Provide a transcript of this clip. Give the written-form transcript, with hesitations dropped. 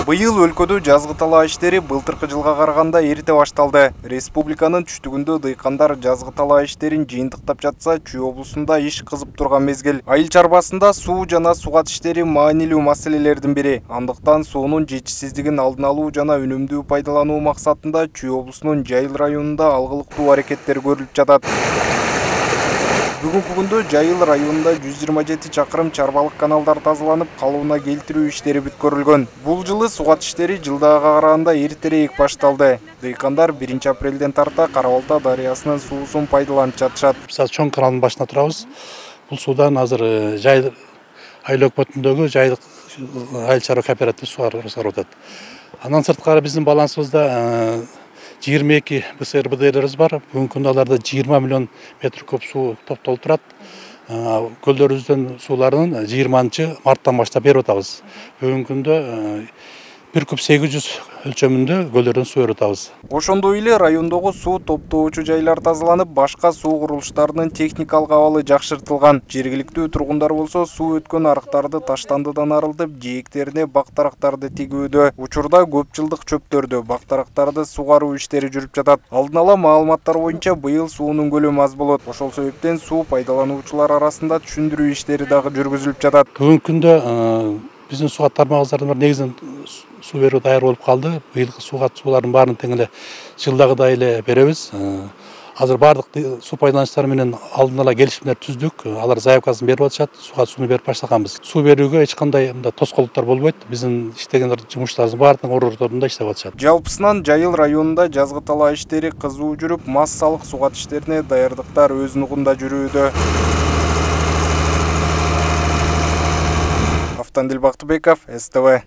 Быйыл өлкөдө жазгы талаа иштери былтыркы жылга караганда эрте башталды. Республиканын түштүгүндө дыйкандар жазгы талаа иштерин жыйынтыктап жатса, Чүй облусунда иш кызып турган мезгил. Айыл чарбасында суу жана сугат иштери маанилүү маселелердин бири. Андыктан суунун жетишсиздигин алдын алуу жана үнөмдүү пайдалануу максатында Чүй облусунун Жайыл районунда алгылыктуу аракеттер көрүлүп жатат. Бүгүнкү күндө Жайыл районунда 127 чакырым чарбалык каналдар тазаланып, калыбына келтирүү иштери бүткөрүлгөн. Бул жылы сугат иштери жылдагыга караганда эртерээк башталды. Дыйкандар 1 апрелден тарта Кара-Балта дарыясынын суусун пайдаланып жатышат. Биз чоң каналдын башына турабыз. Бул суудан азыр Жайыл айыл өкмөтүндөгү Жайыл айыл чарба кооператив сугарып атат. Андан сырткары биздин балансыбызда 22 БСРБДРибиз бар. Бүгүнкү күндө аларда 20 миллион метр куб суу топтолуп турат. Көлдөрүбүздөн суулардын 20 марттан баштап берип атабыз. Бүгүнкү күндө 1 куб 800 өлчөмүндө көлдөрдөн суу берип атабыз. Ошондой эле райондогу суу топтоочу жайлар тазаланып, башка суу курулуштарынын техникалык абалы жакшыртылган. Жергиликтүү тургундар болсо суу өткөн арыктарды таштандыдан арылтып, жээктерине бактарактарды тигүүдө, учурда көп жылдык чөптөрдө бактарактарды сугаруу иштери жүрүп жатат. Алдын ала маалыматтар боюнча быйыл суунун көлөмү аз болот. Ошол себептен суу пайдалануучулар арасында түшүндүрүү иштери дагы жүргүзүлүп жатат. Бүгүнкү күндө биздин сугат тармагыбыздардын негизинен суу берүү даяр болуп калды. Быйылкы суулардын баарын тең эле жылдагыдай эле беребиз. Азыр бардык суу пайдалануучулар менен алдын ала келишимдер түздүк. Алар заявкасын берип атышат. Сууну берип баштаганбыз. Суу берүүгө эч кандай тоскоолдуктар болбойт. Биздин иштеген жумушчуларыбыз баардыгы ордорунда иштеп атышат. Жалпысынан Жайыл районунда жазгы талаа иштери кызуу жүрүп, массалык сугат иштерине даярдыктар өз нугунда жүрүүдө. Автандил Бактыбеков, СТВ.